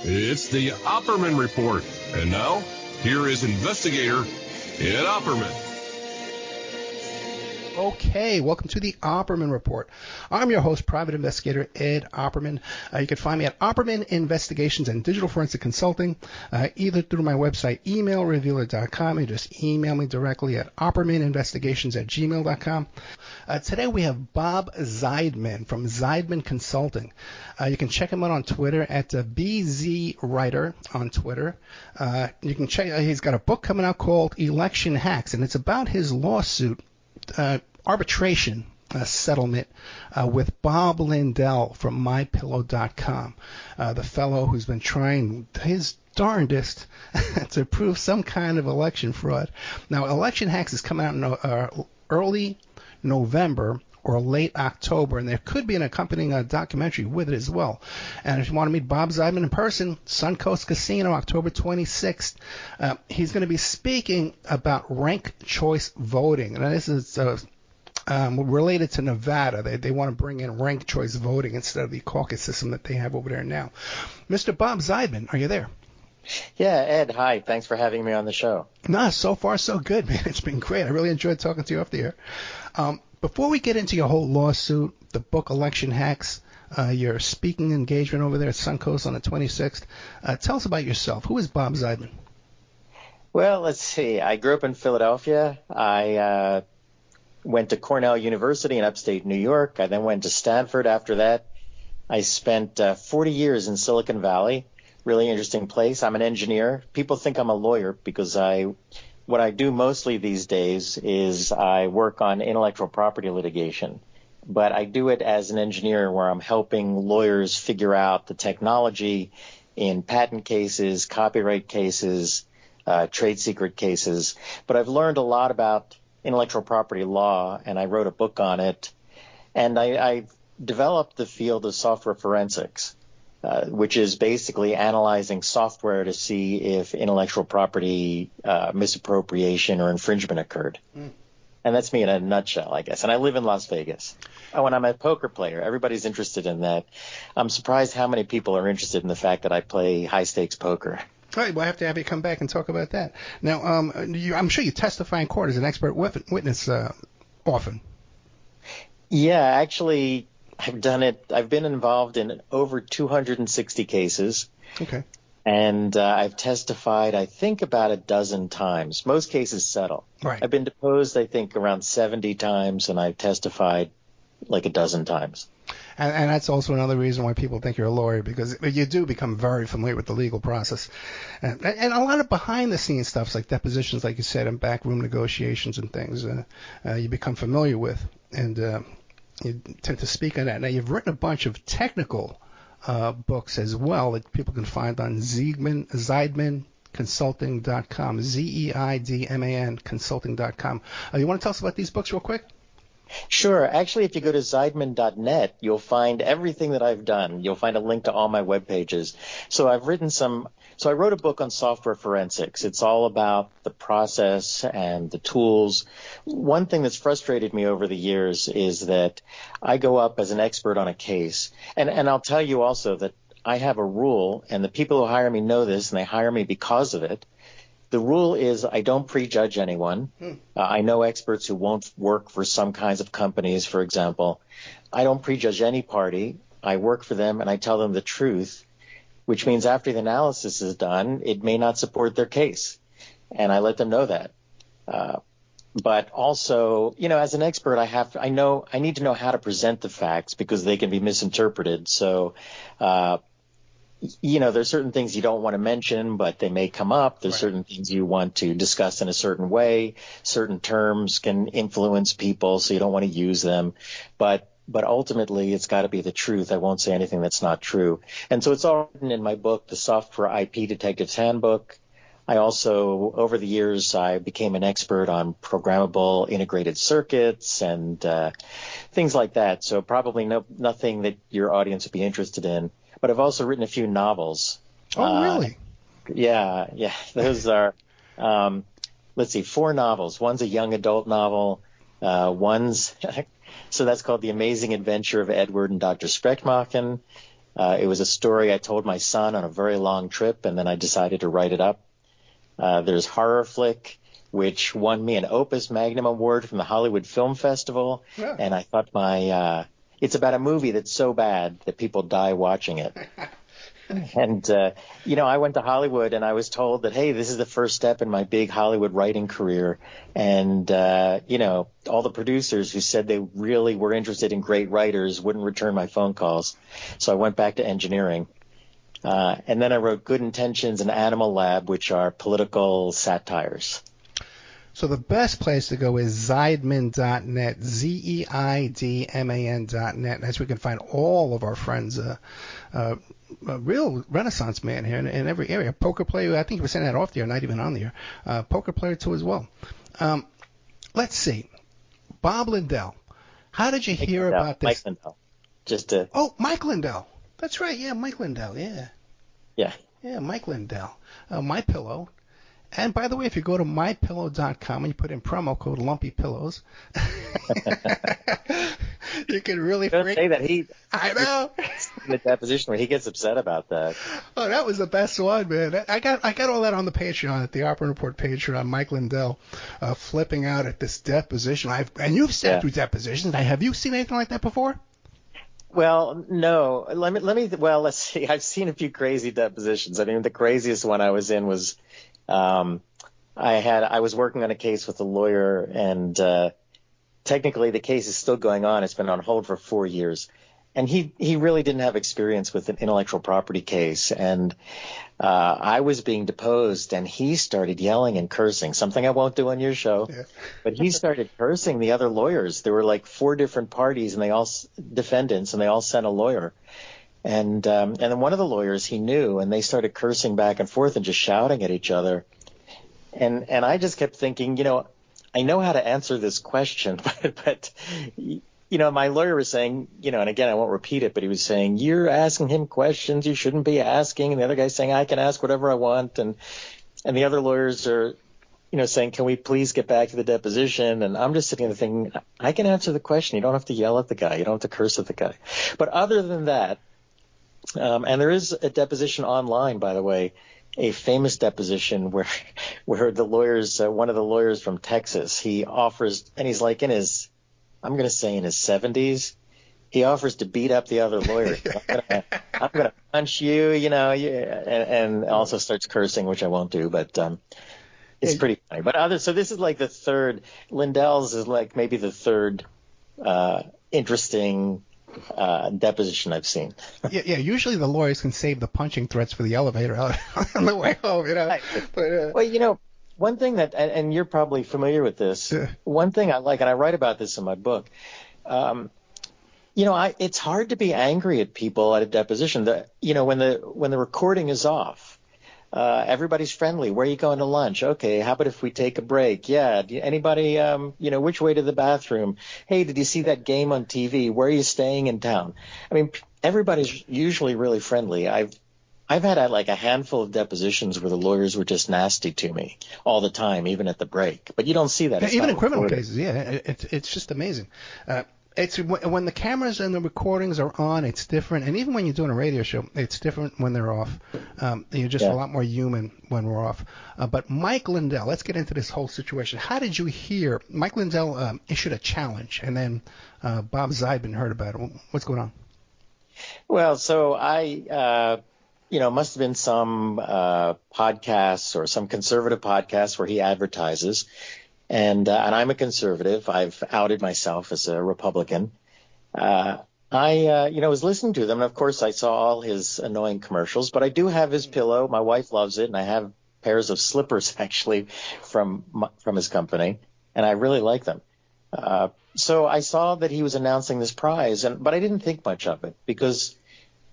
It's the Opperman Report. And now, here is investigator Ed Opperman. Okay, welcome to the Opperman Report. I'm your host, private investigator Ed Opperman. You can find me at Opperman Investigations and Digital Forensic Consulting, either through my website, emailrevealer.com, or just email me directly at oppermaninvestigations@gmail.com. Today we have Bob Zeidman from Zeidman Consulting. You can check him out on Twitter at BZWriter on Twitter. You can check. He's got a book coming out called Election Hacks, and it's about his lawsuit. Arbitration settlement with Bob Lindell from MyPillow.com, the fellow who's been trying his darndest to prove some kind of election fraud. Now, Election Hacks is coming out in early November or late October, and there could be an accompanying documentary with it as well. And if you want to meet Bob Zeidman in person, Suncoast Casino, October 26th, he's going to be speaking about ranked choice voting. And this is related to Nevada. They want to bring in ranked choice voting instead of the caucus system that they have over there now. Mr. Bob Zeidman, are you there? Yeah, Ed, hi. Thanks for having me on the show. No, so far so good, man. It's been great. I really enjoyed talking to you off the air. Before we get into your whole lawsuit, the book Election Hacks, your speaking engagement over there at Suncoast on the 26th, tell us about yourself. Who is Bob Zeidman? Well, let's see. I grew up in Philadelphia. I went to Cornell University in upstate New York. I then went to Stanford after that. I spent 40 years in Silicon Valley. Really interesting place. I'm an engineer. People think I'm a lawyer because what I do mostly these days is I work on intellectual property litigation, but I do it as an engineer where I'm helping lawyers figure out the technology in patent cases, copyright cases, trade secret cases. But I've learned a lot about intellectual property law, and I wrote a book on it. And I developed the field of software forensics, which is basically analyzing software to see if intellectual property misappropriation or infringement occurred. And that's me in a nutshell, I guess. And I live in Las Vegas. Oh, and I'm a poker player. Everybody's interested in that. I'm surprised how many people are interested in the fact that I play high-stakes poker. All right, we'll have to have you come back and talk about that. Now, I'm sure you testify in court as an expert witness often. Yeah, actually, I've done it. I've been involved in over 260 cases. Okay. And I've testified, I think, about a dozen times. Most cases settle. Right. I've been deposed, I think, around 70 times, and I've testified like a dozen times. And that's also another reason why people think you're a lawyer, because you do become very familiar with the legal process. And a lot of behind-the-scenes stuff, like depositions, like you said, and backroom negotiations and things, you become familiar with. And you tend to speak on that. Now, you've written a bunch of technical books as well that people can find on Zeidman Consulting.com, Zeidman Consulting.com. You want to tell us about these books real quick? Sure. Actually, if you go to Zeidman.net, you'll find everything that I've done. You'll find a link to all my web pages. So I wrote a book on software forensics. It's all about the process and the tools. One thing that's frustrated me over the years is that I go up as an expert on a case. And I'll tell you also that I have a rule, and the people who hire me know this, and they hire me because of it. The rule is I don't prejudge anyone. I know experts who won't work for some kinds of companies, for example. I don't prejudge any party. I work for them, and I tell them the truth, which means after the analysis is done, it may not support their case. And I let them know that. But also, as an expert, I need to know how to present the facts because they can be misinterpreted. So, there's certain things you don't want to mention, but they may come up. There's certain things you want to discuss in a certain way. Certain terms can influence people, so you don't want to use them. But ultimately, it's got to be the truth. I won't say anything that's not true. And so it's all written in my book, The Software IP Detective's Handbook. I also, over the years, I became an expert on programmable integrated circuits and things like that. So probably nothing that your audience would be interested in. But I've also written a few novels. Oh, really? Yeah. Those are, 4 novels. One's a young adult novel. So that's called The Amazing Adventure of Edward and Dr. Sprechmachen. It was a story I told my son on a very long trip, and then I decided to write it up. There's Horror Flick, which won me an Opus Magnum Award from the Hollywood Film Festival. Yeah. And I thought it's about a movie that's so bad that people die watching it. And, I went to Hollywood and I was told that, hey, this is the first step in my big Hollywood writing career. And, all the producers who said they really were interested in great writers wouldn't return my phone calls. So I went back to engineering. And then I wrote Good Intentions and Animal Lab, which are political satires. So the best place to go is Zeidman.net, Zeidman.net. That's where we can find all of our friends. A real renaissance man here in every area. Poker player, I think you were saying that off the air, not even on the air. Poker player too as well. Let's see. Bob Lindell. How did you hear about this? Mike Lindell. Mike Lindell. That's right. Yeah, Mike Lindell. Yeah. Yeah. Yeah, Mike Lindell. My Pillow. And by the way, if you go to mypillow.com and you put in promo code Lumpy Pillows, you can really say that I know. In the deposition where he gets upset about that. Oh, that was the best one, man. I got all that on the Patreon, at the Opera Report Patreon. Mike Lindell flipping out at this deposition. And you've sat through depositions. Have you seen anything like that before? Well, no. Let's see. I've seen a few crazy depositions. I mean, the craziest one I was in was I was working on a case with a lawyer, and technically the case is still going on. It's been on hold for 4 years. And he really didn't have experience with an intellectual property case. And I was being deposed, and he started yelling and cursing, something I won't do on your show. Yeah. But he started cursing the other lawyers. There were like 4 different parties, and they all defendants, and they all sent a lawyer. And then one of the lawyers he knew, and they started cursing back and forth and just shouting at each other. And I just kept thinking, I know how to answer this question, but my lawyer was saying, and again, I won't repeat it, but he was saying, you're asking him questions you shouldn't be asking. And the other guy's saying, I can ask whatever I want. And the other lawyers are, saying, can we please get back to the deposition? And I'm just sitting there thinking, I can answer the question. You don't have to yell at the guy. You don't have to curse at the guy. But other than that, and there is a deposition online, by the way, a famous deposition where the lawyers, one of the lawyers from Texas, he offers, and he's like in his 70s, he offers to beat up the other lawyer. I'm gonna punch you, and also starts cursing, which I won't do, but it's pretty funny. But so this is like the third. Lindell's is like maybe the third interesting deposition I've seen. Yeah. Usually the lawyers can save the punching threats for the elevator on the way home, Right. But, well, one thing that, and you're probably familiar with this, one thing I like, and I write about this in my book, it's hard to be angry at people at a deposition. When the recording is off, everybody's friendly. Where are you going to lunch? Okay, how about if we take a break? Yeah. Anybody, which way to the bathroom? Hey, did you see that game on TV? Where are you staying in town? I mean, everybody's usually really friendly. I've had a handful of depositions where the lawyers were just nasty to me all the time, even at the break. But you don't see that. Even in criminal cases, it's just amazing. It's when the cameras and the recordings are on, it's different. And even when you're doing a radio show, it's different when they're off. You're just a lot more human when we're off. But Mike Lindell, let's get into this whole situation. How did you hear? Mike Lindell issued a challenge, and then Bob Zeidman heard about it. What's going on? Well, so I must have been some podcasts or some conservative podcasts where he advertises. And I'm a conservative. I've outed myself as a Republican. I was listening to them. And of course, I saw all his annoying commercials, but I do have his pillow. My wife loves it. And I have pairs of slippers actually from his company. And I really like them. So I saw that he was announcing this prize, but I didn't think much of it because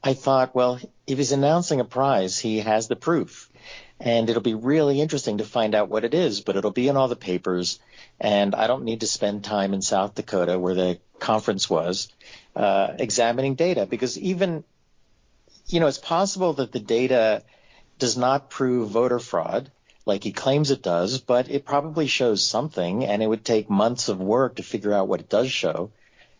I thought, well, if he's announcing a prize, he has the proof. And it'll be really interesting to find out what it is, but it'll be in all the papers. And I don't need to spend time in South Dakota where the conference was examining data because even, it's possible that the data does not prove voter fraud like he claims it does, but it probably shows something, and it would take months of work to figure out what it does show.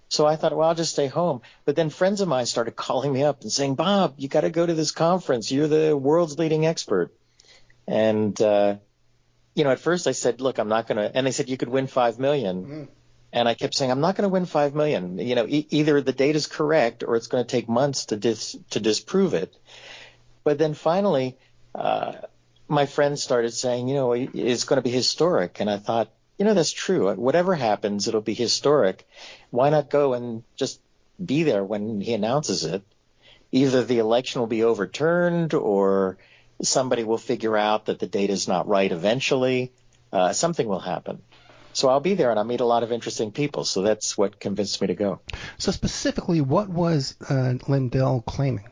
So I thought, well, I'll just stay home. But then friends of mine started calling me up and saying, Bob, you got to go to this conference. You're the world's leading expert. And, at first I said, look, I'm not going to. And they said you could win $5 million. Mm. And I kept saying, I'm not going to win $5 million. Either the data's correct or it's going to take months to disprove it. But then finally, my friends started saying, it's going to be historic. And I thought, that's true. Whatever happens, it'll be historic. Why not go and just be there when he announces it? Either the election will be overturned or somebody will figure out that the data is not right eventually. Something will happen. So I'll be there, and I'll meet a lot of interesting people. So that's what convinced me to go. So specifically, what was Lindell claiming?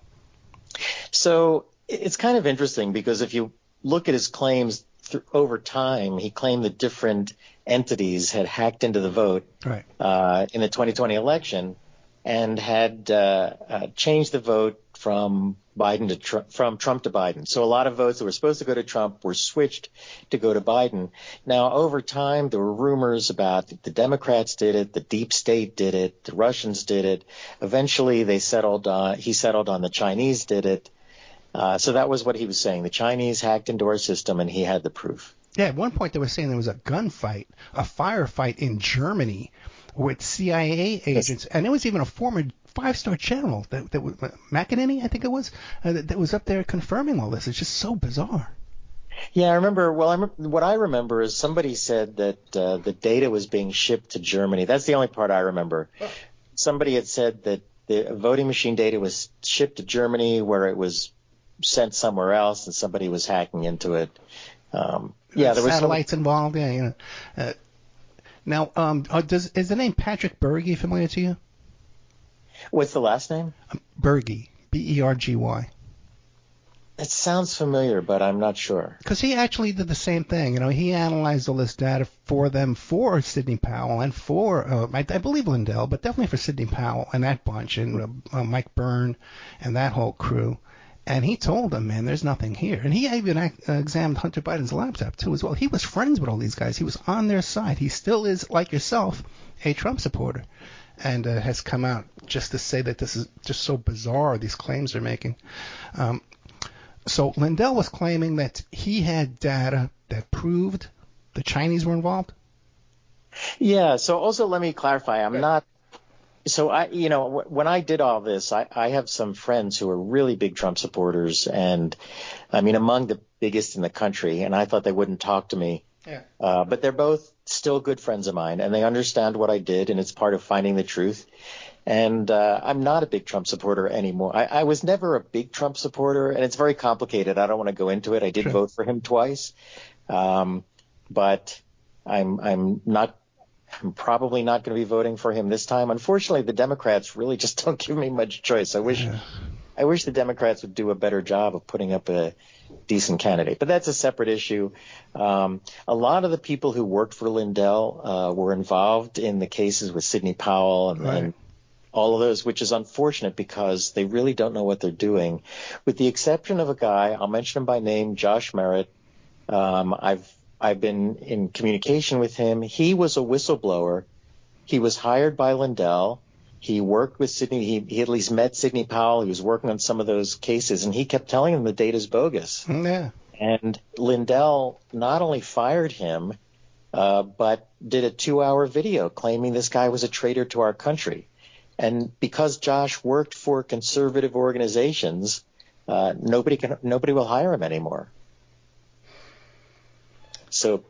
So it's kind of interesting because if you look at his claims over time, he claimed that different entities had hacked into the vote right. In the 2020 election and had changed the vote from Trump to Biden. So a lot of votes that were supposed to go to Trump were switched to go to Biden. Now, over time, there were rumors about the Democrats did it, the deep state did it, the Russians did it. Eventually, he settled on the Chinese did it. So that was what he was saying. The Chinese hacked into our system, and he had the proof. Yeah, at one point they were saying there was a gunfight, a firefight in Germany with CIA agents, and there was even a former five-star general that was McEnany, I think it was, that was up there confirming all this. It's just so bizarre. Yeah, I remember. Well, what I remember is somebody said that the data was being shipped to Germany. That's the only part I remember. Oh. Somebody had said that the voting machine data was shipped to Germany, where it was sent somewhere else, and somebody was hacking into it. There was satellites involved. Yeah, Now, is the name Patrick Bergy familiar to you? What's the last name? Bergy, Bergy. It sounds familiar, but I'm not sure. Because he actually did the same thing. He analyzed all this data for them, for Sidney Powell and for, I believe Lindell, but definitely for Sidney Powell and that bunch, and Mike Byrne and that whole crew. And he told them, man, there's nothing here. And he even examined Hunter Biden's laptop, too, as well. He was friends with all these guys. He was on their side. He still is, like yourself, a Trump supporter, and has come out just to say that this is just so bizarre, these claims they're making. So Lindell was claiming that he had data that proved the Chinese were involved? Yeah, so also let me clarify. I'm not. So when I did all this, I have some friends who are really big Trump supporters, and among the biggest in the country, and I thought they wouldn't talk to me. Yeah. But they're both still good friends of mine, and they understand what I did, and it's part of finding the truth. And I'm not a big Trump supporter anymore. I was never a big Trump supporter, and it's very complicated. I don't want to go into it. I did vote for him twice, but I'm probably not going to be voting for him this time. Unfortunately, the Democrats really just don't give me much choice. I wish the Democrats would do a better job of putting up a decent candidate. But that's a separate issue. A lot of the people who worked for Lindell were involved in the cases with Sidney Powell and all of those, which is unfortunate because they really don't know what they're doing. With the exception of a guy, I'll mention him by name, Josh Merritt. I've been in communication with him. He was a whistleblower. He was hired by Lindell. He worked with Sidney. He at least met Sidney Powell. He was working on some of those cases, and he kept telling him the data's bogus. Yeah. And Lindell not only fired him, but did a 2-hour video claiming this guy was a traitor to our country. And because Josh worked for conservative organizations, nobody will hire him anymore. So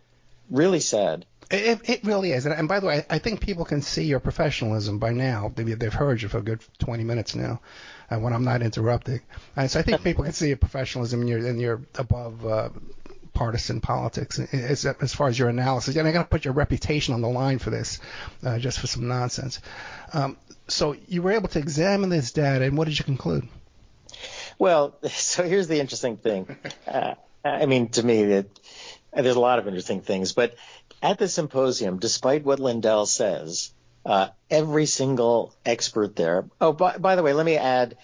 really sad. It really is. And by the way, I think people can see your professionalism by now. They've heard you for a good 20 minutes now when I'm not interrupting. So I think people can see your professionalism and you're above partisan politics as far as your analysis. And I got to put your reputation on the line for this, just for some nonsense. So you were able to examine this data, and what did you conclude? Well, so here's the interesting thing. To me, that there's a lot of interesting things, but at the symposium, despite what Lindell says, every single expert there. Oh, by the way, let me add.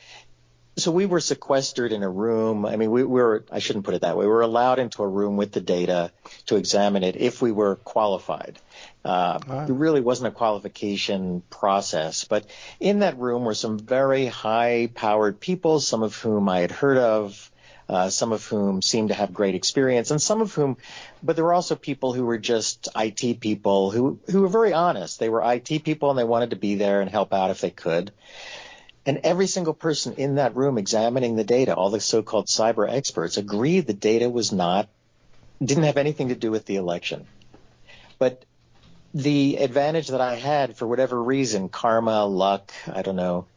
So we were sequestered in a room. I shouldn't put it that way. We were allowed into a room with the data to examine it if we were qualified. It really wasn't a qualification process. But in that room were some very high-powered people, some of whom I had heard of, some of whom seemed to have great experience, and some of whom, but there were also people who were just IT people who were very honest. They were IT people and they wanted to be there and help out if they could. And every single person in that room examining the data, all the so-called cyber experts, agreed the data didn't have anything to do with the election. But the advantage that I had, for whatever reason, karma, luck, I don't know,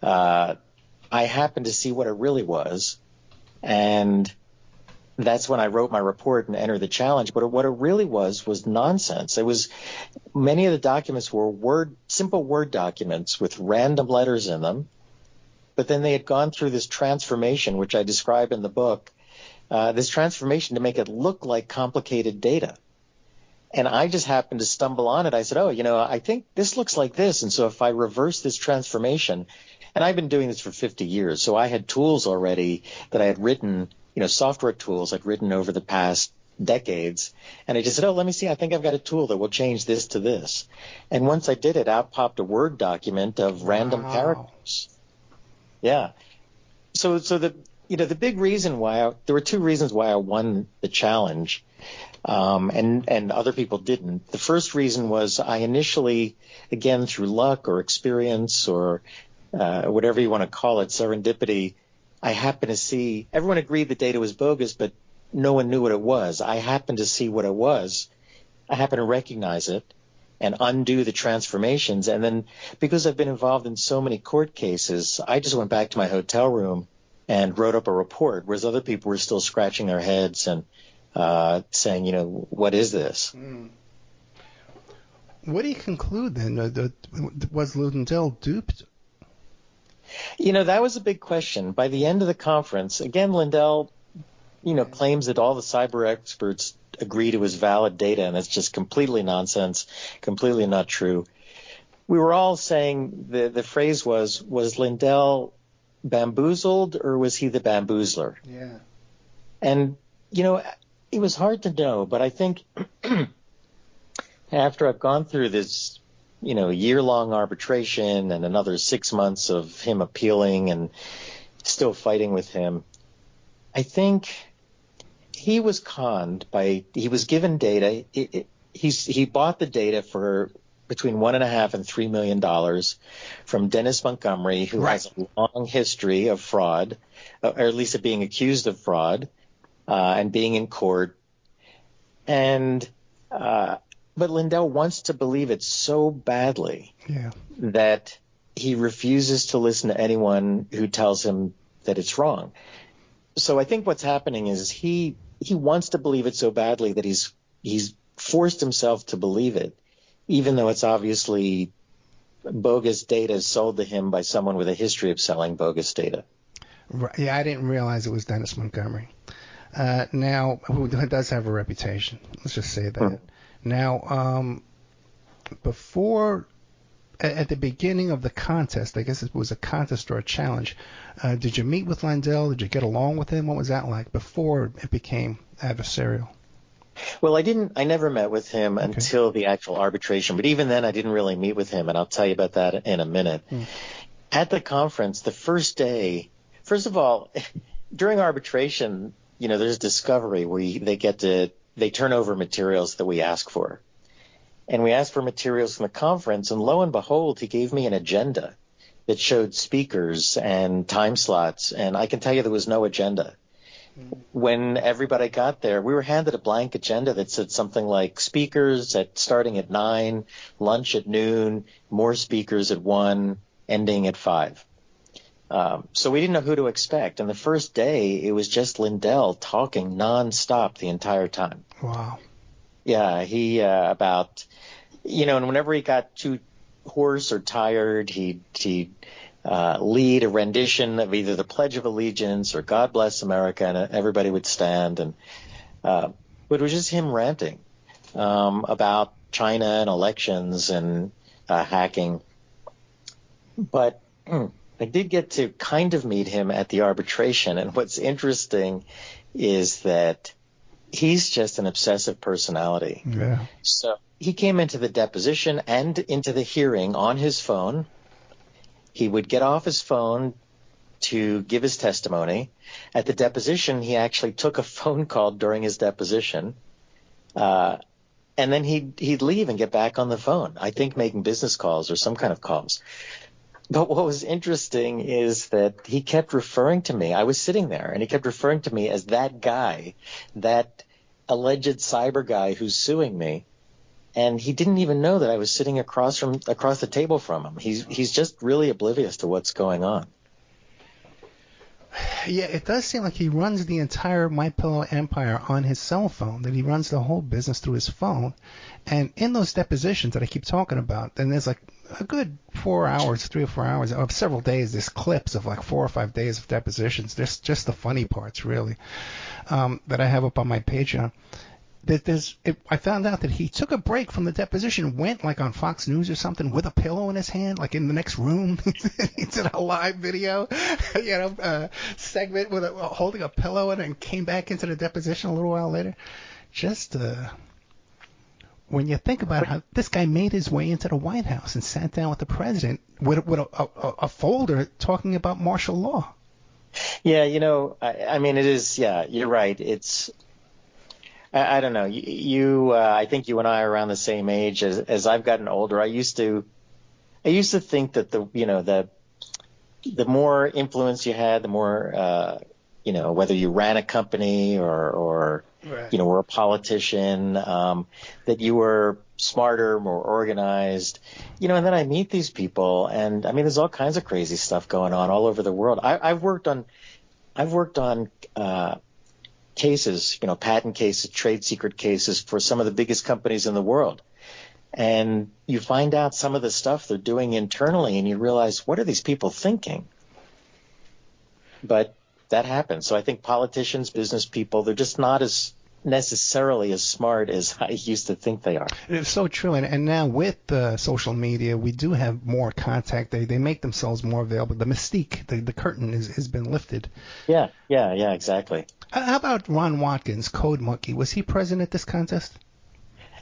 I happened to see what it really was. And that's when I wrote my report and entered the challenge. But what it really was nonsense. Many of the documents were simple Word documents with random letters in them. But then they had gone through this transformation, which I describe in the book, this transformation to make it look like complicated data. And I just happened to stumble on it. I said, I think this looks like this. And so if I reverse this transformation, and I've been doing this for 50 years, so I had tools already that I had written, software tools I'd written over the past decades. And I just said, let me see, I think I've got a tool that will change this to this. And once I did it, out popped a Word document of random characters. Yeah. So the big reason there were two reasons why I won the challenge. And other people didn't. The first reason was I initially, again, through luck or experience or whatever you want to call it, serendipity, I happened to see, everyone agreed the data was bogus, but no one knew what it was. I happened to see what it was. I happened to recognize it and undo the transformations. And then because I've been involved in so many court cases, I just went back to my hotel room and wrote up a report, whereas other people were still scratching their heads and saying, what is this? What do you conclude then? Was Lindell duped? That was a big question. By the end of the conference, again, Lindell, claims that all the cyber experts agreed it was valid data, and it's just completely nonsense, completely not true. We were all saying the phrase was Lindell bamboozled or was he the bamboozler? Yeah. And, it was hard to know, but I think after I've gone through this, year-long arbitration and another 6 months of him appealing and still fighting with him, I think he was conned he was given data. He bought the data for between $1.5 and $3 million from Dennis Montgomery, who has a long history of fraud, or at least of being accused of fraud. And being in court. But Lindell wants to believe it so badly that he refuses to listen to anyone who tells him that it's wrong. So I think what's happening is he wants to believe it so badly that he's forced himself to believe it, even though it's obviously bogus data sold to him by someone with a history of selling bogus data. Right. Yeah, I didn't realize it was Dennis Montgomery. Now, who does have a reputation. Let's just say that. Mm-hmm. Now, before, at the beginning of the contest, I guess it was a contest or a challenge, did you meet with Lindell? Did you get along with him? What was that like before it became adversarial? Well, I never met with him until the actual arbitration, but even then I didn't really meet with him, and I'll tell you about that in a minute. At the conference, the first day, first of all, during arbitration, there's discovery where they turn over materials that we ask for. And we asked for materials from the conference, and lo and behold, he gave me an agenda that showed speakers and time slots, and I can tell you there was no agenda. When everybody got there, we were handed a blank agenda that said something like speakers starting at 9, lunch at noon, more speakers at 1, ending at 5. So we didn't know who to expect. And the first day, it was just Lindell talking nonstop the entire time. Wow. Yeah, he and whenever he got too hoarse or tired, he'd lead a rendition of either the Pledge of Allegiance or God Bless America, and everybody would stand. And but it was just him ranting about China and elections and hacking. But I did get to kind of meet him at the arbitration, and what's interesting is that he's just an obsessive personality. Yeah. So he came into the deposition and into the hearing on his phone. He would get off his phone to give his testimony. At the deposition, he actually took a phone call during his deposition, and then he'd leave and get back on the phone, I think making business calls or some kind of calls. But what was interesting is that he kept referring to me. I was sitting there, and he kept referring to me as that guy, that alleged cyber guy who's suing me. And he didn't even know that I was sitting across the table from him. He's just really oblivious to what's going on. Yeah, it does seem like he runs the entire MyPillow empire on his cell phone, that he runs the whole business through his phone. And in those depositions that I keep talking about, and there's like a good 4 hours, 3 or 4 hours of several days, there's clips of like 4 or 5 days of depositions. There's just the funny parts, really, that I have up on my Patreon. I found out that he took a break from the deposition, went like on Fox News or something with a pillow in his hand, like in the next room. He did a live video, segment with holding a pillow and then came back into the deposition a little while later. Just when you think about how this guy made his way into the White House and sat down with the president with a folder talking about martial law. Yeah, I mean, it is. Yeah, you're right. It's. I don't know. I think you and I are around the same age. As I've gotten older, I used to think that the more influence you had, the more whether you ran a company or right. Were a politician, that you were smarter, more organized. And then I meet these people, and I mean, there's all kinds of crazy stuff going on all over the world. I've worked on cases, patent cases, trade secret cases for some of the biggest companies in the world. And you find out some of the stuff they're doing internally, and you realize, what are these people thinking? But that happens. So I think politicians, business people, they're just not as necessarily as smart as I used to think they are. It's so true. And now with social media, we do have more contact. They make themselves more available. The mystique, the curtain has been lifted. Yeah, exactly. How about Ron Watkins, Code Monkey? Was he present at this contest?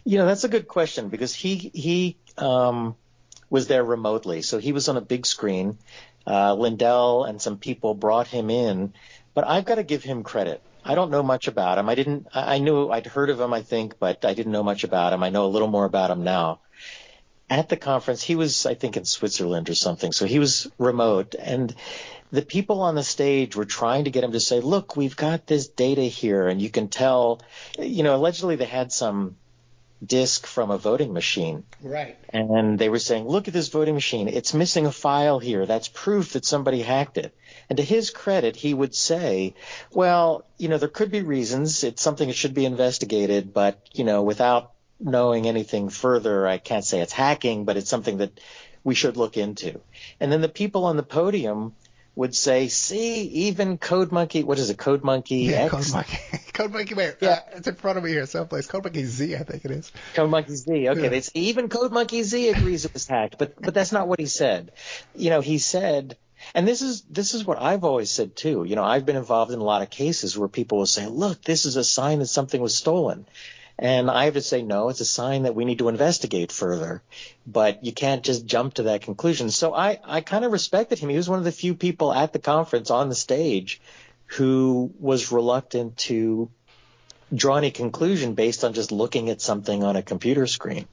That's a good question, because he was there remotely. So he was on a big screen. Lindell and some people brought him in. But I've got to give him credit. I don't know much about him. I knew I'd heard of him, I think, but I didn't know much about him. I know a little more about him now. At the conference, he was, I think, in Switzerland or something. So he was remote. And the people on the stage were trying to get him to say, look, we've got this data here, and you can tell, allegedly they had some disk from a voting machine. Right. And they were saying, look at this voting machine. It's missing a file here. That's proof that somebody hacked it. And to his credit, he would say, well, there could be reasons. It's something that should be investigated, but, without knowing anything further, I can't say it's hacking, but it's something that we should look into. And then the people on the podium would say, see, even Code Monkey, what is it, Code Monkey X? Code Monkey. Code Monkey, wait, it's in front of me here someplace. Code Monkey Z, I think it is. Code Monkey Z, okay. Yeah. They say, even Code Monkey Z agrees it was hacked, but that's not what he said. He said, and this is what I've always said too. I've been involved in a lot of cases where people will say, look, this is a sign that something was stolen. And I have to say, no, it's a sign that we need to investigate further. But you can't just jump to that conclusion. So I kind of respected him. He was one of the few people at the conference on the stage who was reluctant to draw any conclusion based on just looking at something on a computer screen.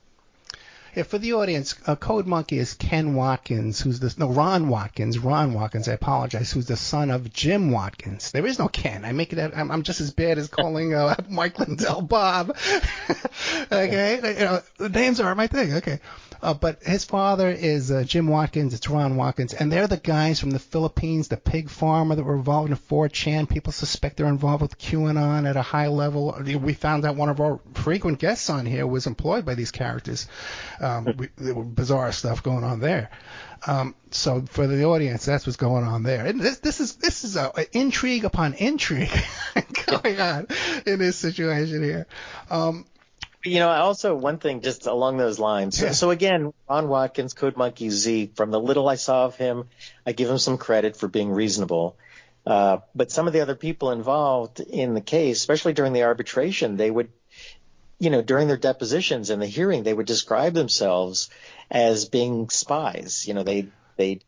Yeah, for the audience, Code Monkey is Ron Watkins, I apologize, who's the son of Jim Watkins. There is no Ken. I'm just as bad as calling Mike Lindell Bob. Okay? The names aren't my thing. Okay. But his father is Jim Watkins, it's Ron Watkins, and they're the guys from the Philippines, the pig farmer that were involved in 4chan. People suspect they're involved with QAnon at a high level. We found out one of our frequent guests on here was employed by these characters. There were bizarre stuff going on there. So for the audience, that's what's going on there. And this is intrigue upon intrigue going on in this situation here. Also one thing just along those lines. Yeah. So again, Ron Watkins, Code Monkey Z, from the little I saw of him, I give him some credit for being reasonable. But some of the other people involved in the case, especially during the arbitration, they would during their depositions and the hearing, they would describe themselves as being spies. They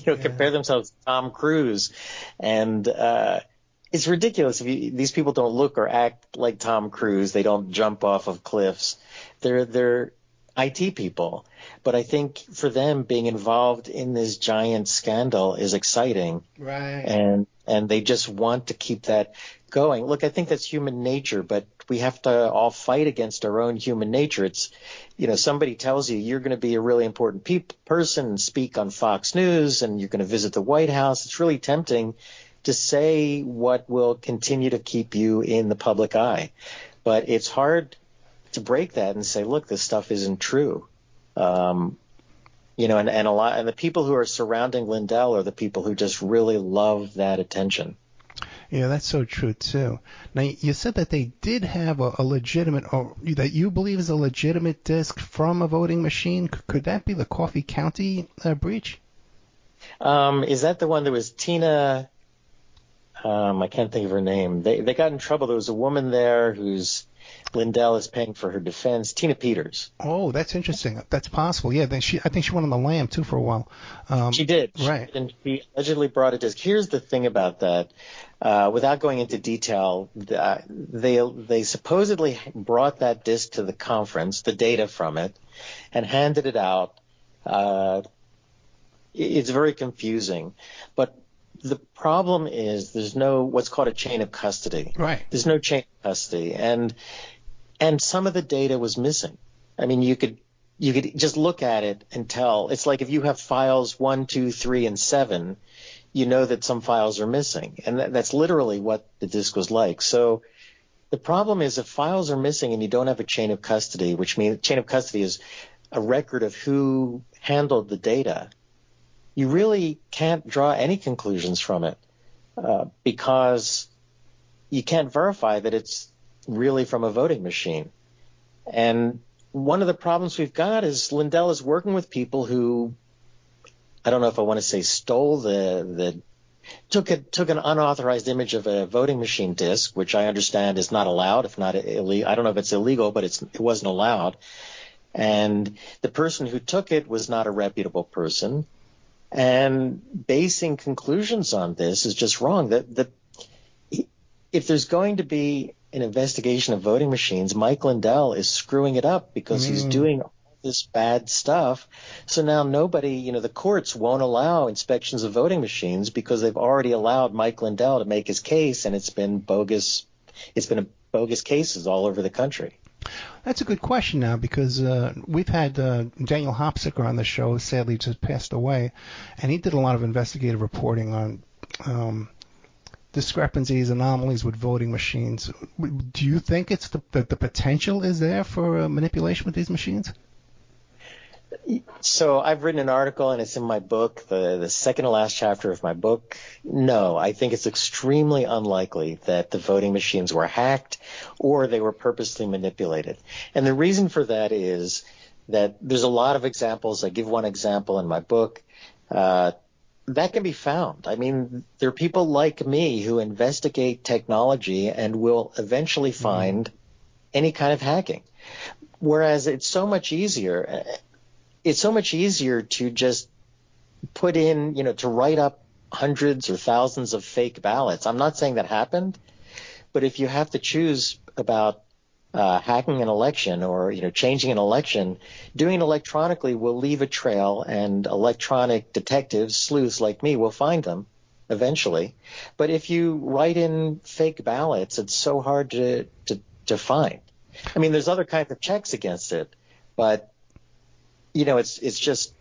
compare themselves to Tom Cruise, and it's ridiculous. These people don't look or act like Tom Cruise. They don't jump off of cliffs. They're IT people. But I think for them, being involved in this giant scandal is exciting. Right. And they just want to keep that going. Look, I think that's human nature, but we have to all fight against our own human nature. It's, somebody tells you you're going to be a really important person and speak on Fox News and you're going to visit the White House. It's really tempting to say what will continue to keep you in the public eye. But it's hard to break that and say, look, this stuff isn't true. And the people who are surrounding Lindell are the people who just really love that attention. Yeah, that's so true too. Now, you said that they did have a legitimate, or that you believe is a legitimate disk from a voting machine. Could that be the Coffee County breach? Is that the one that was Tina? I can't think of her name. They got in trouble. There was a woman there who's Lindell is paying for her defense. Tina Peters. Oh, that's interesting. That's possible. Yeah, I think she went on the lam too for a while. She did. Right. And she allegedly brought a disk. Here's the thing about that. Without going into detail, they supposedly brought that disk to the conference, the data from it, and handed it out. It's very confusing, but the problem is there's no what's called a chain of custody. Right. There's no chain of custody, and some of the data was missing. I mean, you could just look at it and tell. It's like if you have files 1, 2, 3, and 7, you know that some files are missing, and that's literally what the disk was like. So the problem is if files are missing and you don't have a chain of custody, which means chain of custody is a record of who handled the data, you really can't draw any conclusions from it because you can't verify that it's really from a voting machine. And one of the problems we've got is Lindell is working with people who, I don't know if I want to say stole took an unauthorized image of a voting machine disk, which I understand is not allowed, if not illegal. I don't know if it's illegal, but it wasn't allowed. And the person who took it was not a reputable person. And basing conclusions on this is just wrong. That if there's going to be an investigation of voting machines, Mike Lindell is screwing it up because he's doing all this bad stuff. So now nobody, the courts won't allow inspections of voting machines because they've already allowed Mike Lindell to make his case, and it's been bogus. It's been bogus cases all over the country. That's a good question now because we've had Daniel Hopsicker on the show, sadly just passed away, and he did a lot of investigative reporting on discrepancies, anomalies with voting machines. Do you think it's the potential is there for manipulation with these machines? So I've written an article, and it's in my book, the second to last chapter of my book. No, I think it's extremely unlikely that the voting machines were hacked or they were purposely manipulated. And the reason for that is that there's a lot of examples. I give one example in my book. That can be found. I mean, there are people like me who investigate technology and will eventually find any kind of hacking. Whereas it's so much easier. It's so much easier to just put in, to write up hundreds or thousands of fake ballots. I'm not saying that happened, but if you have to choose about hacking an election or, changing an election, doing it electronically will leave a trail, and electronic detectives, sleuths like me, will find them eventually. But if you write in fake ballots, it's so hard to find. I mean, there's other kinds of checks against it, but it's just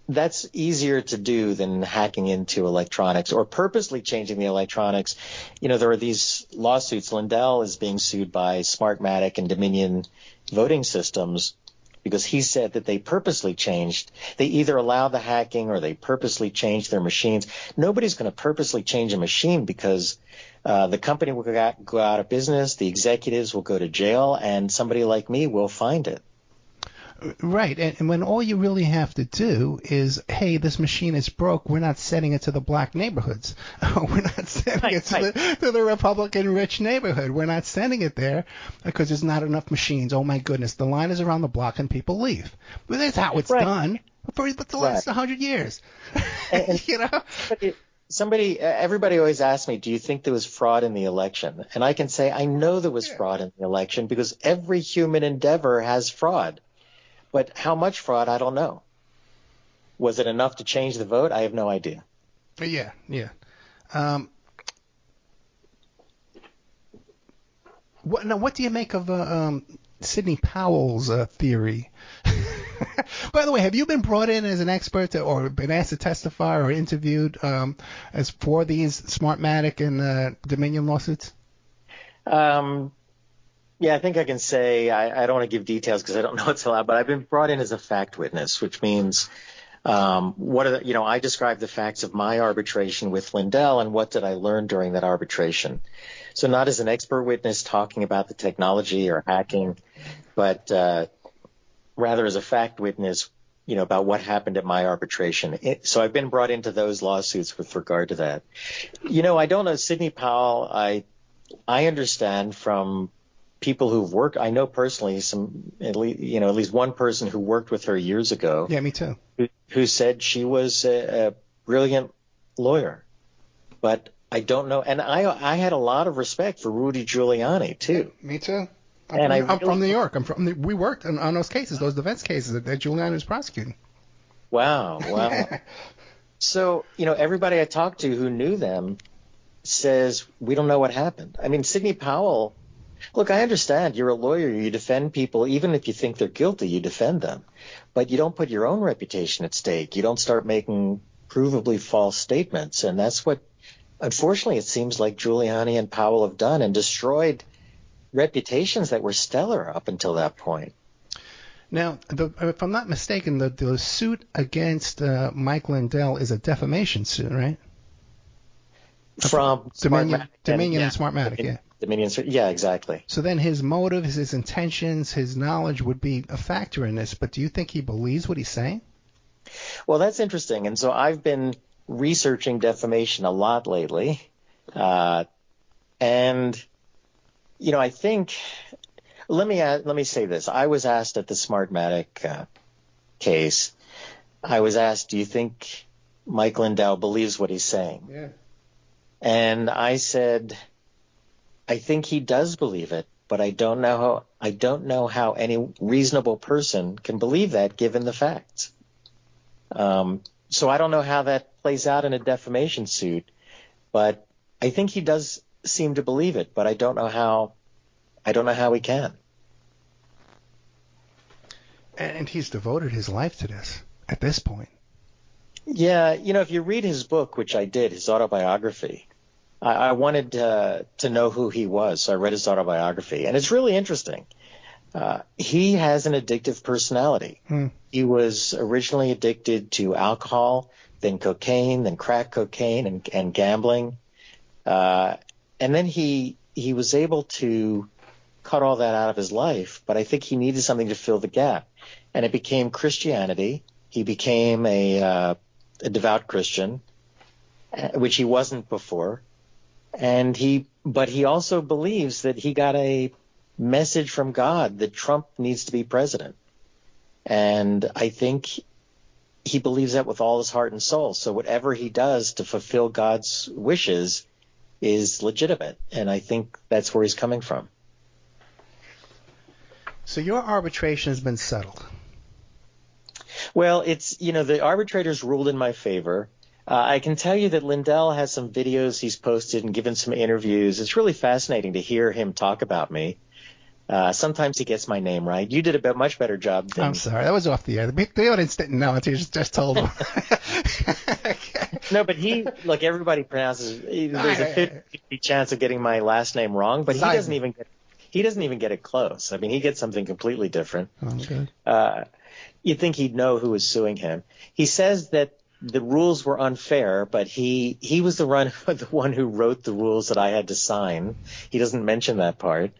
that's easier to do than hacking into electronics or purposely changing the electronics. There are these lawsuits. Lindell is being sued by Smartmatic and Dominion voting systems because he said that they purposely changed. They either allow the hacking or they purposely change their machines. Nobody's going to purposely change a machine because the company will go out of business, the executives will go to jail, and somebody like me will find it. Right, and when all you really have to do is, hey, this machine is broke, we're not sending it to the black neighborhoods. We're not sending it to the Republican rich neighborhood. We're not sending it there because there's not enough machines. Oh, my goodness, the line is around the block and people leave. But that's how it's done for the last 100 years. And, you know? Everybody always asks me, do you think there was fraud in the election? And I can say, I know there was fraud in the election because every human endeavor has fraud. But how much fraud, I don't know. Was it enough to change the vote? I have no idea. Yeah. What do you make of Sidney Powell's theory? By the way, have you been brought in as an expert or been asked to testify or interviewed as for these Smartmatic and Dominion lawsuits? Yeah, I think I can say I don't want to give details because I don't know what's allowed, but I've been brought in as a fact witness, which means I describe the facts of my arbitration with Lindell and what did I learn during that arbitration. So not as an expert witness talking about the technology or hacking, but rather as a fact witness, about what happened at my arbitration. So I've been brought into those lawsuits with regard to that. I don't know Sidney Powell. I understand from people who've worked. I know personally at least one person who worked with her years ago. Yeah, me too. Who said she was a brilliant lawyer, but I don't know. And I had a lot of respect for Rudy Giuliani too. Yeah, me too. I'm from New York. We worked on those cases, those defense cases that Giuliani was prosecuting. Wow. So, everybody I talked to who knew them says, we don't know what happened. I mean, Sidney Powell, look, I understand you're a lawyer. You defend people. Even if you think they're guilty, you defend them. But you don't put your own reputation at stake. You don't start making provably false statements. And that's what, unfortunately, it seems like Giuliani and Powell have done and destroyed reputations that were stellar up until that point. Now, if I'm not mistaken, the suit against Mike Lindell is a defamation suit, right? From Dominion and Smartmatic, yeah. Dominion, yeah, exactly. So then his motives, his intentions, his knowledge would be a factor in this, but do you think he believes what he's saying? Well, that's interesting. And so I've been researching defamation a lot lately. I think let me say this. I was asked at the Smartmatic case, I was asked, do you think Mike Lindell believes what he's saying? Yeah. And I said, I think he does believe it, but I don't know how any reasonable person can believe that given the facts. So I don't know how that plays out in a defamation suit, but I think he does seem to believe it, but I don't know how he can. And he's devoted his life to this at this point. Yeah, if you read his book, which I did, his autobiography, I wanted to know who he was, so I read his autobiography, and it's really interesting. He has an addictive personality. He was originally addicted to alcohol, then cocaine, then crack cocaine, and gambling. And then he was able to cut all that out of his life, but I think he needed something to fill the gap. And it became Christianity. He became a devout Christian, which he wasn't before. But he also believes that he got a message from God that Trump needs to be president. And I think he believes that with all his heart and soul. So whatever he does to fulfill God's wishes is legitimate. And I think that's where he's coming from. So your arbitration has been settled. Well, it's, the arbitrators ruled in my favor. I can tell you that Lindell has some videos he's posted and given some interviews. It's really fascinating to hear him talk about me. Sometimes he gets my name right. You did a much better job than... I'm sorry. That was off the air. The audience didn't know until you just told them. No, but everybody pronounces... There's a 50-50 chance of getting my last name wrong, but he doesn't even get it close. I mean, he gets something completely different. Okay. You'd think he'd know who was suing him. He says that the rules were unfair, but he was the one who wrote the rules that I had to sign. He doesn't mention that part.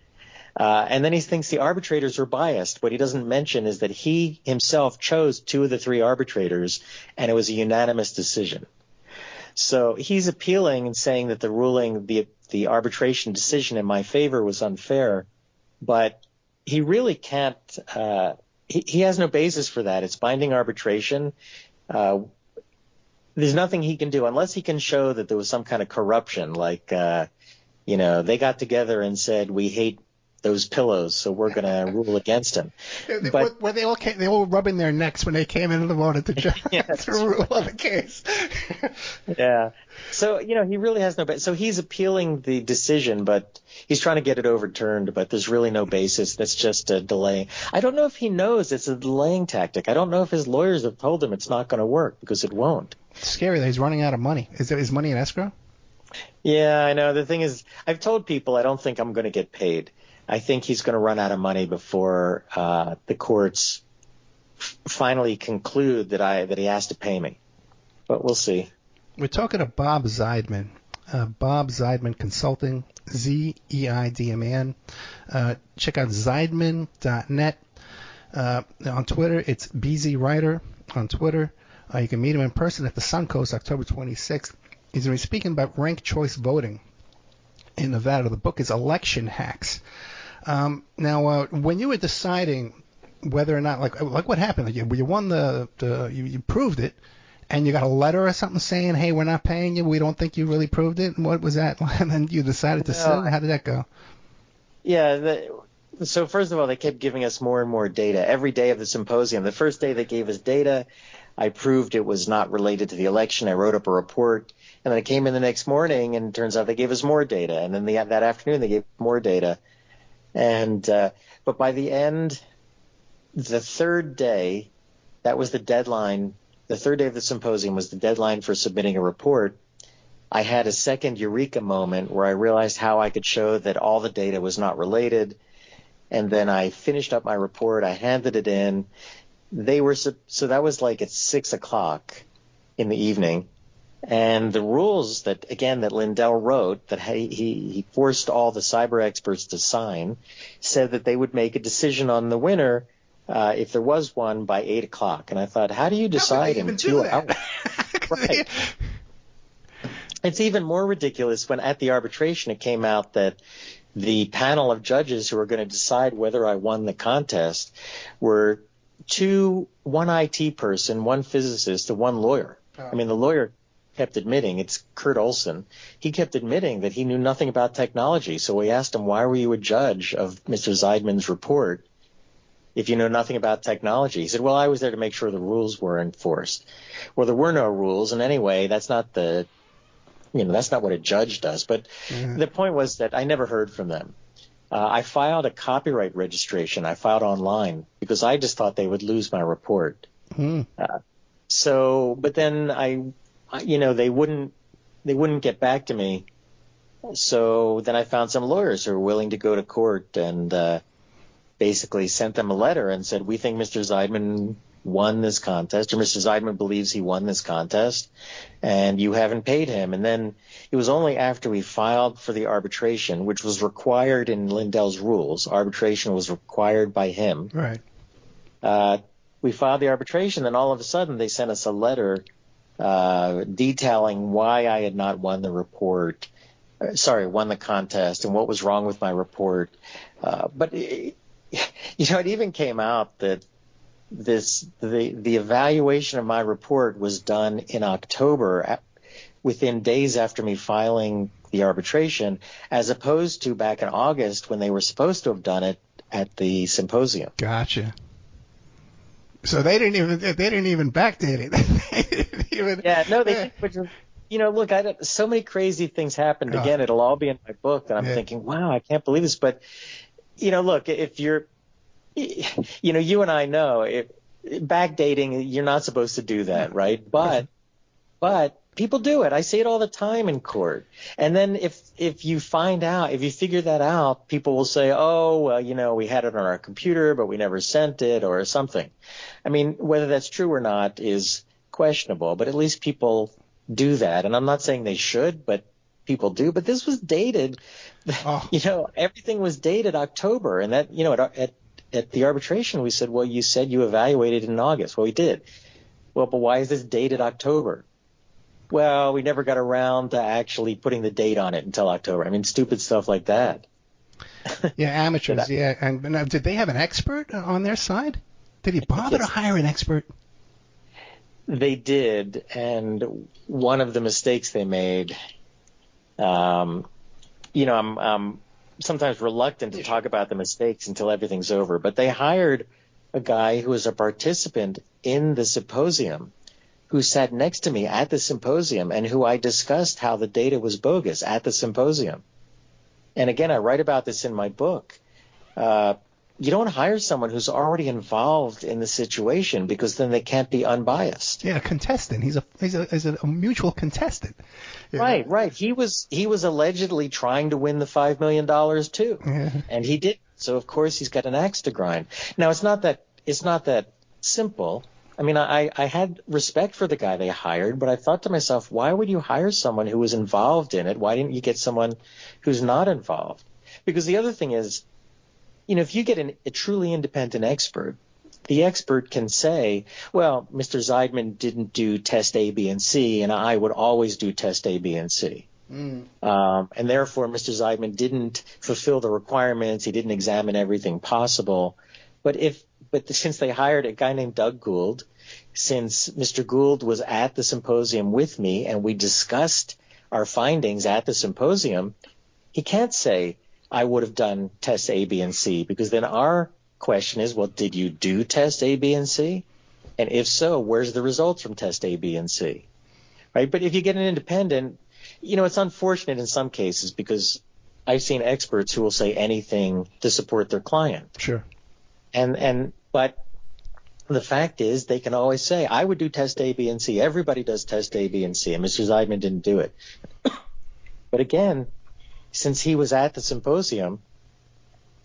And then he thinks the arbitrators are biased. What he doesn't mention is that he himself chose 2 of the 3 arbitrators, and it was a unanimous decision. So he's appealing and saying that the ruling, the arbitration decision in my favor was unfair, but he really can't, he has no basis for that. It's binding arbitration. There's nothing he can do unless he can show that there was some kind of corruption, like, they got together and said, we hate those pillows, so we're going to rule against him. But where they all rubbing their necks when they came into the vote to rule on the case. Yeah. So, he really has no basis. So he's appealing the decision, but he's trying to get it overturned, but there's really no basis. That's just a delay. I don't know if he knows it's a delaying tactic. I don't know if his lawyers have told him it's not going to work, because it won't. It's scary that he's running out of money. Is there his money in escrow? Yeah, I know. The thing is, I've told people I don't think I'm going to get paid. I think he's going to run out of money before the courts finally conclude that he has to pay me. But we'll see. We're talking to Bob Zeidman. Bob Zeidman Consulting, Zeidman. Check out Zeidman.net. On Twitter, it's BZWriter on Twitter. You can meet him in person at the Suncoast, October 26th. He's going to be speaking about ranked choice voting in Nevada. The book is Election Hacks. Now, when you were deciding whether or not, like what happened, you won you proved it, and you got a letter or something saying, hey, we're not paying you, we don't think you really proved it, and what was that? And then you decided to sue? How did that go? Yeah, so first of all, they kept giving us more and more data. Every day of the symposium, the first day they gave us data, I proved it was not related to the election. I wrote up a report, and then I came in the next morning, and it turns out they gave us more data. And then that afternoon, they gave more data. And but by the end, the third day, that was the deadline. The third day of the symposium was the deadline for submitting a report. I had a second eureka moment where I realized how I could show that all the data was not related. And then I finished up my report. I handed it in. So that was like at 6:00 in the evening. And the rules that Lindell wrote, that he forced all the cyber experts to sign, said that they would make a decision on the winner if there was one by 8:00. And I thought, how do you decide in 2 hours? Right. It's even more ridiculous when at the arbitration it came out that the panel of judges who were going to decide whether I won the contest were one IT person, one physicist, and one lawyer. Oh. I mean, the lawyer kept admitting, it's Kurt Olson, he kept admitting that he knew nothing about technology. So we asked him, why were you a judge of Mr. Zeidman's report if you know nothing about technology? He said, well, I was there to make sure the rules were enforced. Well, there were no rules, and anyway, that's not what a judge does. But The point was that I never heard from them. I filed a copyright registration. I filed online because I just thought they would lose my report. But then they wouldn't get back to me. So then I found some lawyers who were willing to go to court and basically sent them a letter and said, we think Mr. Zeidman won this contest, or Mr. Zeidman believes he won this contest, and you haven't paid him. And then it was only after we filed for the arbitration, which was required in Lindell's rules. Arbitration was required by him. Right. We filed the arbitration, and all of a sudden they sent us a letter detailing why I had not won the contest and what was wrong with my report. But it even came out that the evaluation of my report was done in October, within days after me filing the arbitration, as opposed to back in August when they were supposed to have done it at the symposium. Gotcha. So they didn't even backdate it. Look, so many crazy things happened. Again, it'll all be in my book, and I'm thinking, wow, I can't believe this. But look, if you're you and I know if backdating, you're not supposed to do that, right? But people do it. I see it all the time in court. And then if you figure that out, people will say, oh, well, we had it on our computer, but we never sent it or something. I mean, whether that's true or not is questionable, but at least people do that. And I'm not saying they should, but people do, but this was dated. Oh. Everything was dated October, and that at the arbitration we said, well, you said you evaluated in August. Well, we did. Well, but why is this dated October? Well, we never got around to actually putting the date on it until October. I mean, stupid stuff like that. Yeah, amateurs. Yeah, and now, did they have an expert on their side? Did he bother to hire an expert? They did, and one of the mistakes they made, I'm sometimes reluctant to talk about the mistakes until everything's over, but they hired a guy who was a participant in the symposium, who sat next to me at the symposium and who I discussed how the data was bogus at the symposium. And again, I write about this in my book. You don't hire someone who's already involved in the situation, because then they can't be unbiased. Yeah, a contestant. He's a mutual contestant. Right. He was allegedly trying to win the $5 million too, and he did. So of course he's got an axe to grind. Now it's not that simple. I mean, I had respect for the guy they hired, but I thought to myself, why would you hire someone who was involved in it? Why didn't you get someone who's not involved? Because the other thing is, if you get a truly independent expert, the expert can say, well, Mr. Zeidman didn't do test A, B, and C, and I would always do test A, B, and C. And therefore, Mr. Zeidman didn't fulfill the requirements. He didn't examine everything possible. But since they hired a guy named Doug Gould, since Mr. Gould was at the symposium with me and we discussed our findings at the symposium, he can't say, I would have done test A, B, and C, because then our question is, well, did you do test A, B, and C? And if so, where's the results from test A, B, and C? Right? But if you get an independent, it's unfortunate in some cases, because I've seen experts who will say anything to support their client. Sure. But the fact is, they can always say, I would do test A, B, and C. Everybody does test A, B, and C, and Mr. Zeidman didn't do it. But again, since he was at the symposium,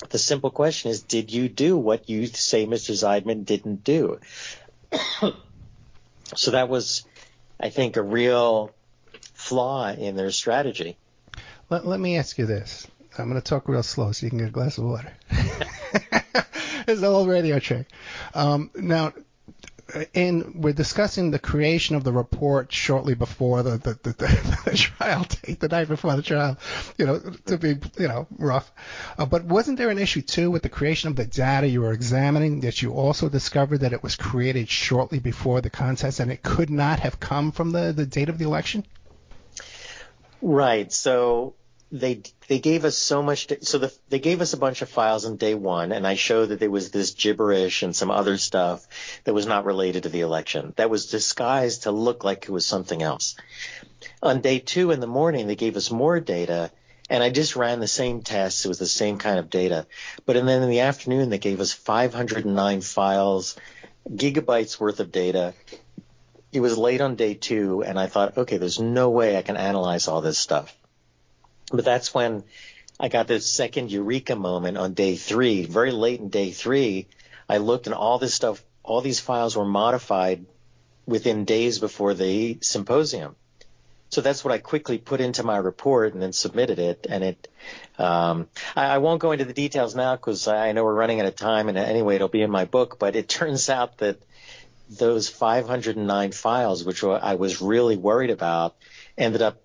the simple question is, did you do what you say Mr. Zeidman didn't do? So that was, I think, a real flaw in their strategy. Let me ask you this. I'm going to talk real slow so you can get a glass of water. It's an old radio trick. Now, we're discussing the creation of the report shortly before the trial date, the night before the trial, to be, rough. But wasn't there an issue, too, with the creation of the data you were examining, that you also discovered that it was created shortly before the contest and it could not have come from the date of the election? Right. So they gave us so much. They gave us a bunch of files on day one, and I showed that there was this gibberish and some other stuff that was not related to the election, that was disguised to look like it was something else. On day two in the morning, they gave us more data, and I just ran the same tests. It was the same kind of data. But then in the afternoon, they gave us 509 files, gigabytes worth of data. It was late on day two, and I thought, okay, there's no way I can analyze all this stuff. But that's when I got this second eureka moment on day three. Very late in day three, I looked, and all this stuff, all these files were modified within days before the symposium. So that's what I quickly put into my report and then submitted it. And I won't go into the details now because I know we're running out of time, and anyway, it'll be in my book. But it turns out that those 509 files, which I was really worried about, ended up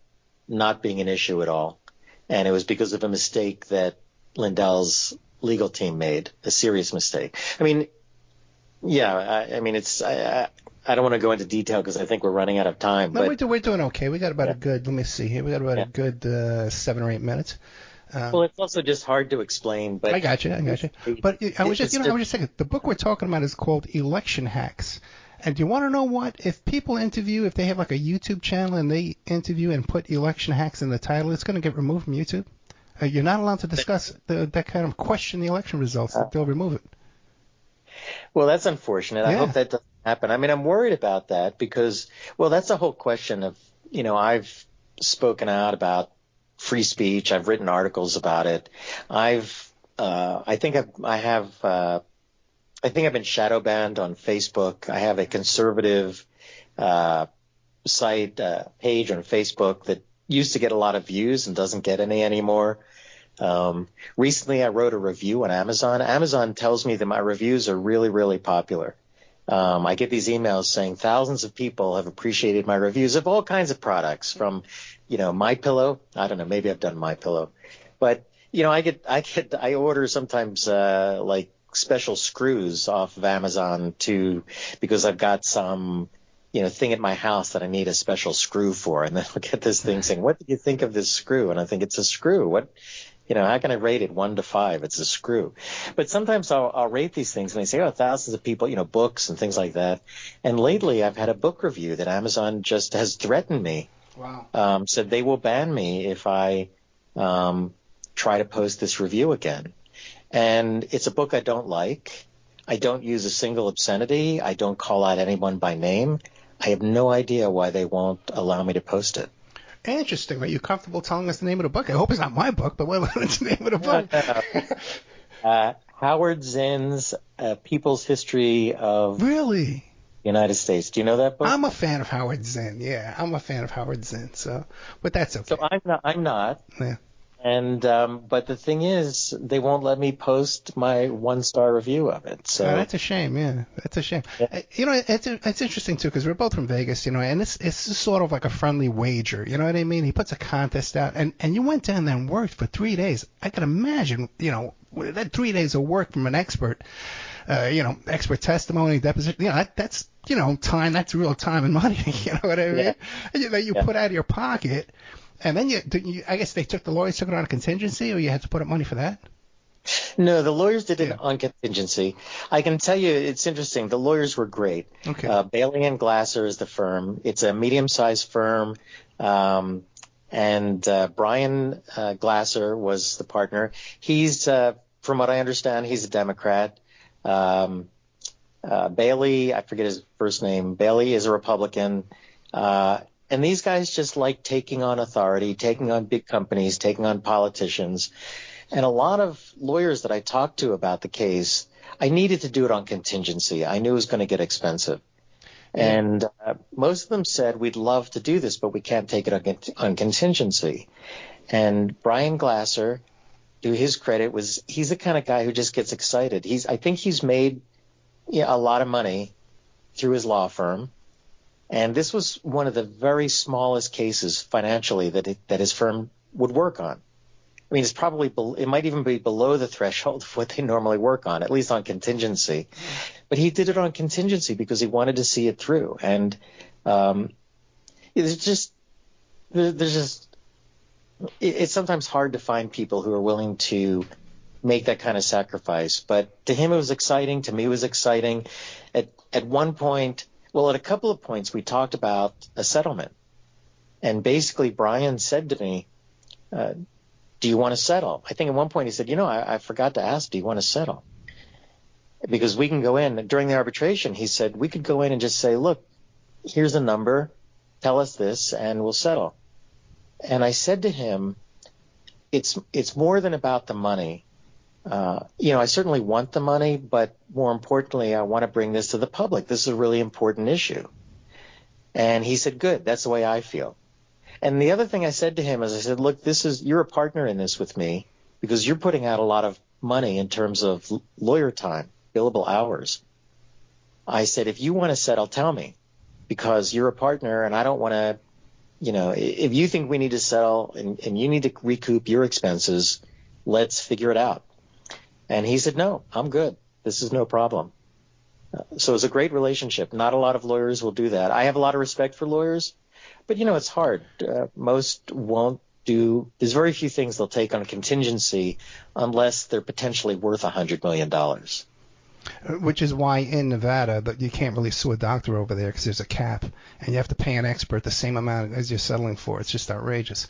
not being an issue at all. And it was because of a mistake that Lindell's legal team made, a serious mistake. I mean, yeah, I mean, I don't want to go into detail because I think we're running out of time. No, but we're doing okay. We got about a good, let me see here, we got about a good 7 or 8 minutes. Well, it's also just hard to explain. But I got you. But I was just thinking, the book we're talking about is called Election Hacks. And do you want to know what? If people interview, if they have like a YouTube channel and they interview and put election hacks in the title, it's going to get removed from YouTube. You're not allowed to discuss that kind of question the election results. They'll remove it. Well, that's unfortunate. I hope that doesn't happen. I mean, I'm worried about that because, well, that's the whole question of, I've spoken out about free speech. I've written articles about it. I think I've been shadow banned on Facebook. I have a conservative site page on Facebook that used to get a lot of views and doesn't get any anymore. Recently, I wrote a review on Amazon. Amazon tells me that my reviews are really, really popular. I get these emails saying thousands of people have appreciated my reviews of all kinds of products, from, MyPillow. I don't know, maybe I've done MyPillow, but I order sometimes like special screws off of Amazon because I've got some thing at my house that I need a special screw for, and then I'll get this thing saying, "What did you think of this screw?" And I think, it's a screw. What? How can I rate it 1 to 5? It's a screw. But sometimes I'll rate these things and they say, thousands of people, books and things like that. And lately I've had a book review that Amazon just has threatened me. Wow. Said they will ban me if I try to post this review again. And it's a book I don't like. I don't use a single obscenity. I don't call out anyone by name. I have no idea why they won't allow me to post it. Interesting. Are you comfortable telling us the name of the book? I hope it's not my book, but what's the name of the book? Howard Zinn's People's History of Really? United States. Do you know that book? I'm a fan of Howard Zinn. Yeah, I'm a fan of Howard Zinn. So, but that's okay. So I'm not. Yeah. And but the thing is, they won't let me post my 1-star review of it. So that's a shame. Yeah, that's a shame. Yeah. It's interesting too, because we're both from Vegas, and it's sort of like a friendly wager. You know what I mean? He puts a contest out, and you went down there and worked for 3 days. I can imagine, that 3 days of work from an expert. Expert testimony, deposition. That's time. That's real time and money. You know what I mean? Yeah. You put out of your pocket. And then I guess the lawyers took it on a contingency, or you had to put up money for that? No, the lawyers did it on contingency. I can tell you, it's interesting. The lawyers were great. Okay. Bailey and Glasser is the firm. It's a medium-sized firm. And Brian Glasser was the partner. He's, from what I understand, he's a Democrat. Bailey, I forget his first name. Bailey is a Republican. And these guys just like taking on authority, taking on big companies, taking on politicians. And a lot of lawyers that I talked to about the case, I needed to do it on contingency. I knew it was going to get expensive. And most of them said, we'd love to do this, but we can't take it on contingency. And Brian Glasser, to his credit, he's the kind of guy who just gets excited. I think he's made a lot of money through his law firm. And this was one of the very smallest cases financially that his firm would work on. I mean, it might even be below the threshold of what they normally work on, at least on contingency. But he did it on contingency because he wanted to see it through. And it's sometimes hard to find people who are willing to make that kind of sacrifice. But to him, it was exciting. To me, it was exciting. At one point, at a couple of points, we talked about a settlement. And basically, Brian said to me, do you want to settle? I think at one point he said, I forgot to ask, do you want to settle? Because we can go in. During the arbitration, he said, we could go in and just say, look, here's a number, tell us this, and we'll settle. And I said to him, it's more than about the money. I certainly want the money, but more importantly, I want to bring this to the public. This is a really important issue. And he said, good, that's the way I feel. And the other thing I said to him is I said, look, you're a partner in this with me because you're putting out a lot of money in terms of lawyer time, billable hours. I said, if you want to settle, tell me, because you're a partner and I don't want to, if you think we need to settle and you need to recoup your expenses, let's figure it out. And he said, no, I'm good. This is no problem. So it's a great relationship. Not a lot of lawyers will do that. I have a lot of respect for lawyers, but, it's hard. Most won't do. There's very few things they'll take on a contingency unless they're potentially worth $100 million. Which is why in Nevada that you can't really sue a doctor over there because there's a cap, and you have to pay an expert the same amount as you're settling for. It's just outrageous.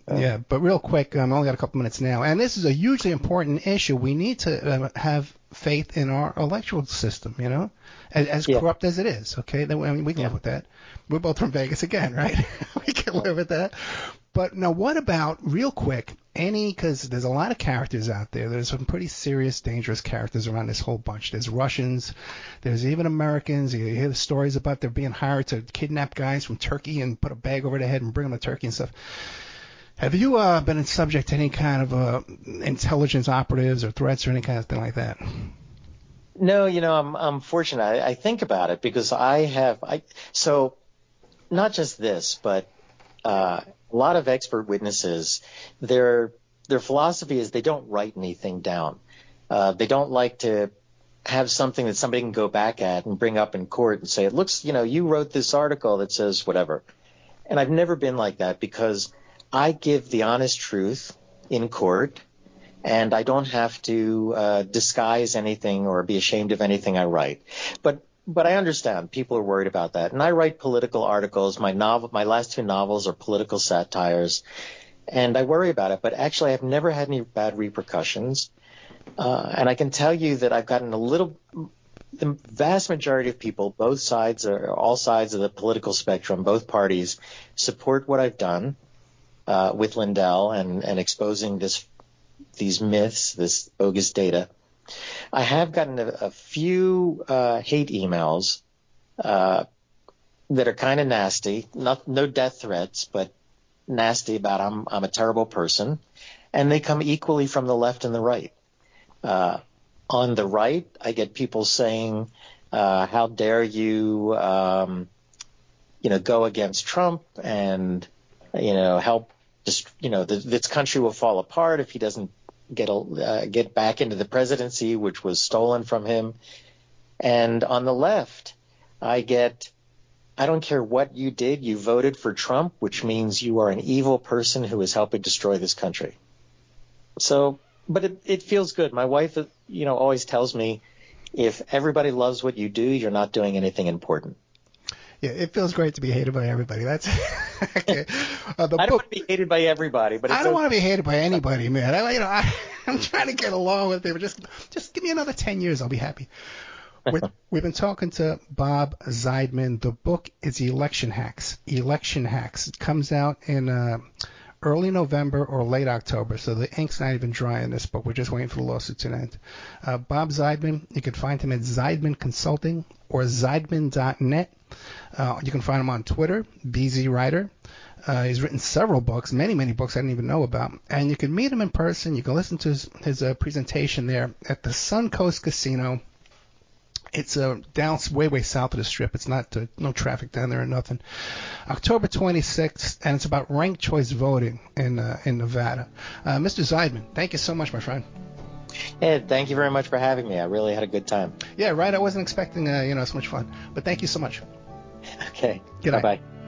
Yeah, but real quick, I only got a couple minutes now, and this is a hugely important issue. We need to have faith in our electoral system, as corrupt as it is. Okay, we can live with that. We're both from Vegas again, right? We can live with that. But now, what about, real quick, any, because there's a lot of characters out there. There's some pretty serious, dangerous characters around this whole bunch. There's Russians. There's even Americans. You hear the stories about they're being hired to kidnap guys from Turkey and put a bag over their head and bring them to Turkey and stuff. Have you been subject to any kind of intelligence operatives or threats or any kind of thing like that? No, I'm fortunate. I think about it because so not just this, but a lot of expert witnesses, their philosophy is they don't write anything down. They don't like to have something that somebody can go back at and bring up in court and say, it looks, you wrote this article that says whatever. And I've never been like that because I give the honest truth in court, and I don't have to disguise anything or be ashamed of anything I write. But I understand people are worried about that. And I write political articles. My last two novels are political satires, and I worry about it. But actually, I've never had any bad repercussions. And I can tell you that I've gotten the vast majority of people, all sides of the political spectrum, both parties, support what I've done with Lindell and exposing these myths, this bogus data. I have gotten a few hate emails that are kind of nasty, no death threats, but nasty about I'm a terrible person, and they come equally from the left and the right. On the right, I get people saying, "How dare you, go against Trump and help this country will fall apart if he doesn't get back into the presidency, which was stolen from him." And on the left, I don't care what you did, you voted for Trump, which means you are an evil person who is helping destroy this country. So, but it feels good. My wife, always tells me, if everybody loves what you do, you're not doing anything important. Yeah, it feels great to be hated by everybody. That's okay. I don't want to be hated by everybody, but I don't want to be hated by anybody, man. I'm trying to get along with people. Just give me another 10 years, I'll be happy. We've been talking to Bob Zeidman. The book is Election Hacks. Election Hacks. It comes out in early November or late October, so the ink's not even dry in this book. We're just waiting for the lawsuit to end. Bob Zeidman, you can find him at Zeidman Consulting or Zeidman.net. You can find him on Twitter, BZ Writer. He's written several books, many books I didn't even know about. And you can meet him in person. You can listen to his presentation there at the Suncoast Casino. It's down way south of the Strip. It's not no traffic down there or nothing. October 26th, and it's about ranked choice voting in Nevada. Mr. Zeidman, thank you so much, my friend. Ed, thank you very much for having me. I really had a good time. Yeah, right. I wasn't expecting so much fun, but thank you so much. Okay. Good night. Bye-bye.